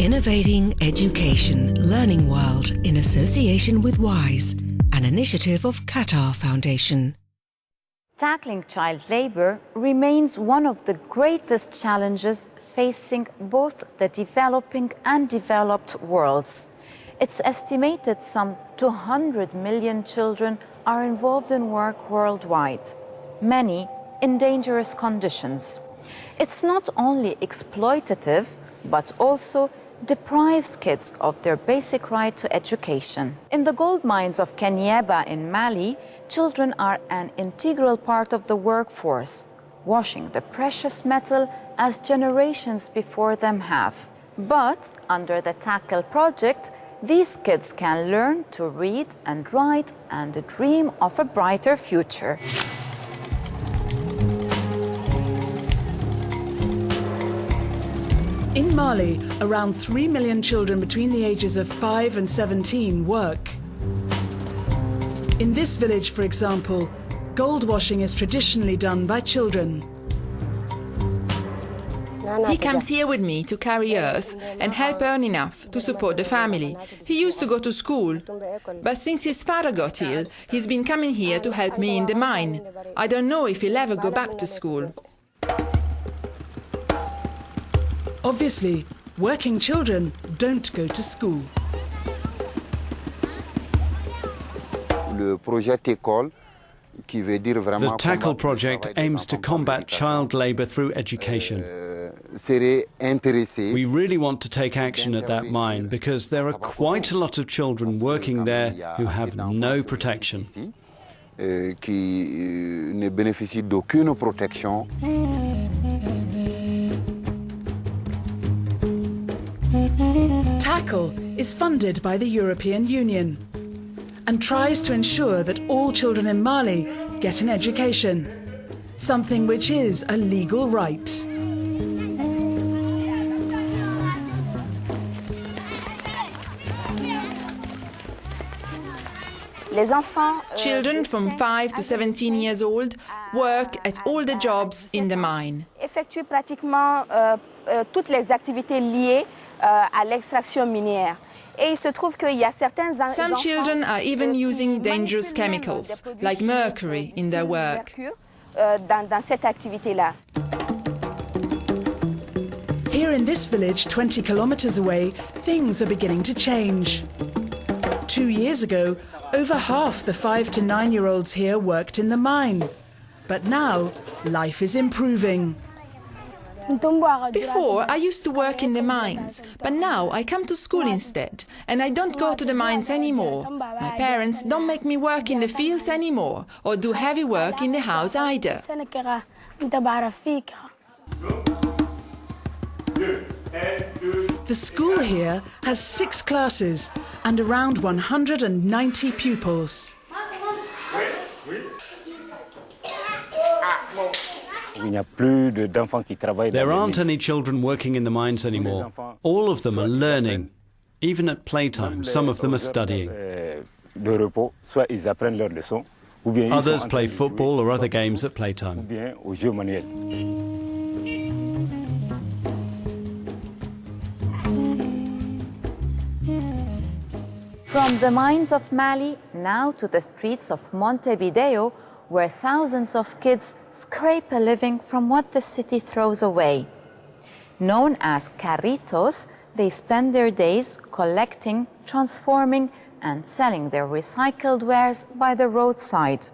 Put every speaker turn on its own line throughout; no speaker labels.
Innovating Education Learning World in association with WISE, an initiative of Qatar Foundation.
Tackling child labor remains one of the greatest challenges facing both the developing and developed worlds. It's estimated some 200 million children are involved in work worldwide, many in dangerous conditions. It's not only exploitative, but also deprives kids of their basic right to education. In the gold mines of Kéniéba in Mali, children are an integral part of the workforce, washing the precious metal as generations before them have. But under the Tackle project, these kids can learn to read and write and dream of a brighter future.
In Mali, around 3 million children between the ages of 5 and 17 work. In this village, for example, gold washing is traditionally done by children.
He comes here with me to carry earth and help earn enough to support the family. He used to go to school, but since his father got ill, he's been coming here to help me in the mine. I don't know if he'll ever go back to school.
Obviously, working children don't go to school.
The Tackle project aims to combat child labour through education. We really want to take action at that mine because there are quite a lot of children working there who have no protection.
Tackle is funded by the European Union and tries to ensure that all children in Mali get an education, something which is a legal right.
Children from 5 to 17 years old work at all the jobs in the mine.
Effectuent pratiquement toutes les activités liées à l'extraction minière. Et il se trouve qu'il y a certains enfants.
Some children are even using dangerous chemicals, like mercury, in their work.
Dans cette activité-là.
Here in this village, 20 kilometers away, things are beginning to change. 2 years ago, over half the 5 to 9-year-olds here worked in the mine. But now, life is improving.
Before, I used to work in the mines, but now I come to school instead, and I don't go to the mines anymore. My parents don't make me work in the fields anymore, or do heavy work in the house either.
The school here has 6 classes and around 190 pupils.
There aren't any children working in the mines anymore. All of them are learning. Even at playtime, some of them are studying. Others play football or other games at playtime.
From the mines of Mali now to the streets of Montevideo, where thousands of kids scrape a living from what the city throws away. Known as carritos, they spend their days collecting, transforming, and selling their recycled wares by the roadside.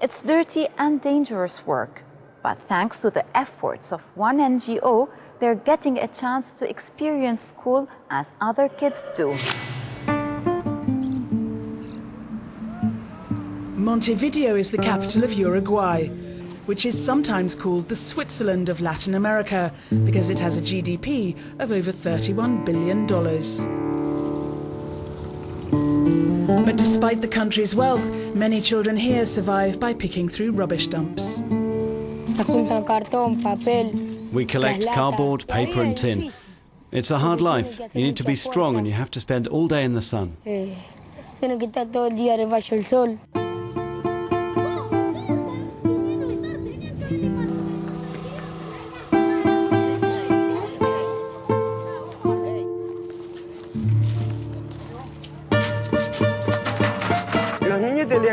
It's dirty and dangerous work, but thanks to the efforts of one NGO, they're getting a chance to experience school as other kids do.
Montevideo is the capital of Uruguay, which is sometimes called the Switzerland of Latin America because it has a GDP of over $31 billion. But despite the country's wealth, many children here survive by picking through rubbish dumps.
We collect cardboard, paper and tin. It's a hard life. You need to be strong and you have to spend all day in the sun.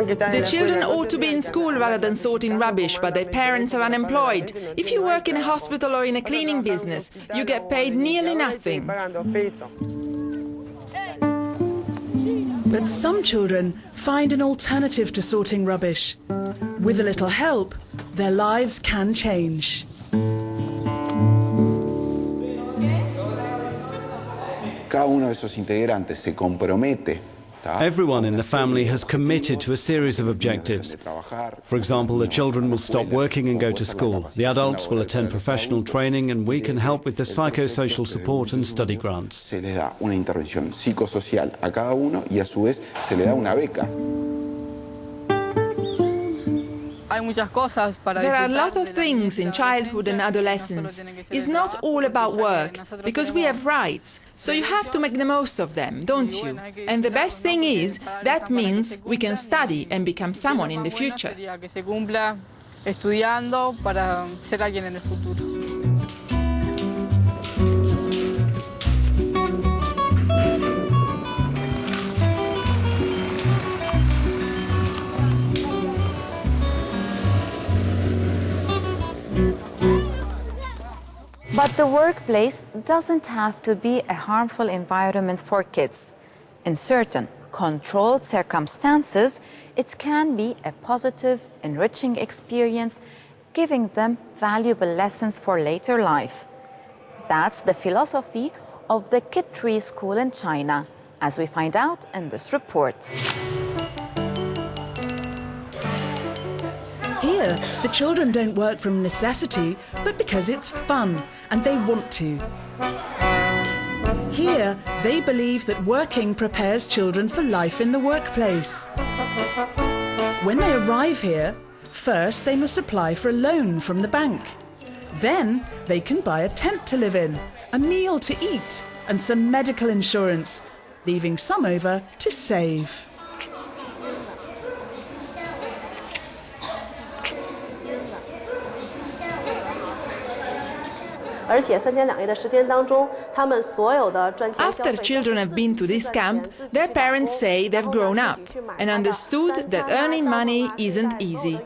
The children ought to be in school rather than sorting rubbish, but their parents are unemployed. If you work in a hospital or in a cleaning business, you get paid nearly nothing.
But some children find an alternative to sorting rubbish. With a little help, their lives can change.
Cada uno de esos integrantes se compromete.
Everyone in the family has committed to a series of objectives. For example, the children will stop working and go to school. The adults will attend professional training, and we can help with the psychosocial support and study grants.
Se les da una intervención psicosocial a cada uno y a su vez se le da una beca.
There are a lot of things in childhood and adolescence. It's not all about work, because we have rights, so you have to make the most of them, don't you? And the best thing is, that means we can study and become someone in the future.
But the workplace doesn't have to be a harmful environment for kids. In certain controlled circumstances, it can be a positive, enriching experience, giving them valuable lessons for later life. That's the philosophy of the Kid Tree School in China, as we find out in this report.
Here, the children don't work from necessity, but because it's fun and they want to. Here, they believe that working prepares children for life in the workplace. When they arrive here, first they must apply for a loan from the bank. Then they can buy a tent to live in, a meal to eat, and some medical insurance, leaving some over to save.
After children have been to this camp, their parents say they've grown up and understood that earning money isn't easy.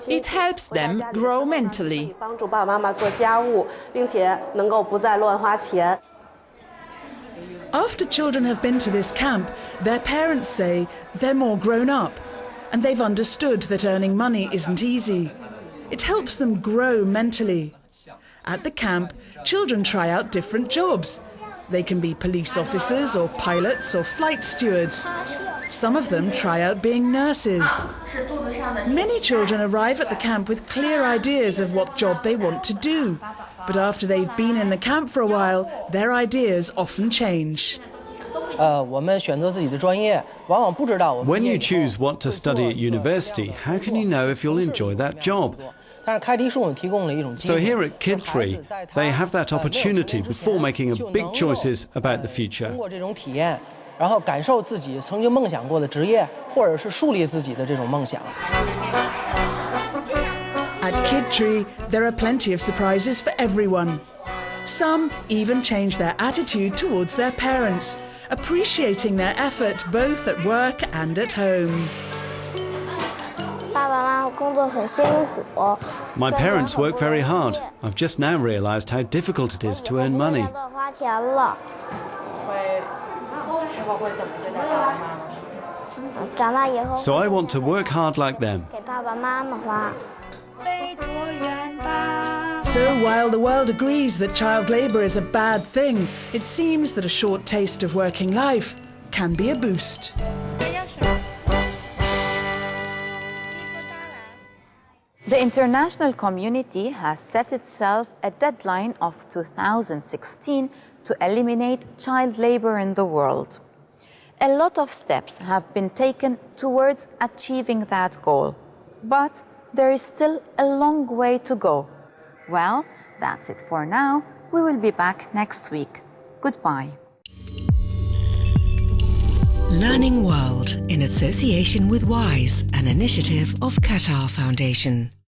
It helps them grow mentally.
After children have been to this camp, their parents say they're more grown up and they've understood that earning money isn't easy. It helps them grow mentally. At the camp, children try out different jobs. They can be police officers or pilots or flight stewards. Some of them try out being nurses. Many children arrive at the camp with clear ideas of what job they want to do. But after they've been in the camp for a while, their ideas often change.
When you choose what to study at university, how can you know if you'll enjoy that job? So here at Kid Tree, they have that opportunity before making big choices about the future.
At Kid Tree, there are plenty of surprises for everyone. Some even change their attitude towards their parents, appreciating their effort both at work and at home.
My parents work very hard. I've just now realised how difficult it is to earn money. So I want to work hard like them.
So while the world agrees that child labour is a bad thing, it seems that a short taste of working life can be a boost.
The international community has set itself a deadline of 2016 to eliminate child labour in the world. A lot of steps have been taken towards achieving that goal, but there is still a long way to go. Well, that's it for now. We will be back next week. Goodbye.
Learning World in association with WISE, an initiative of Qatar Foundation.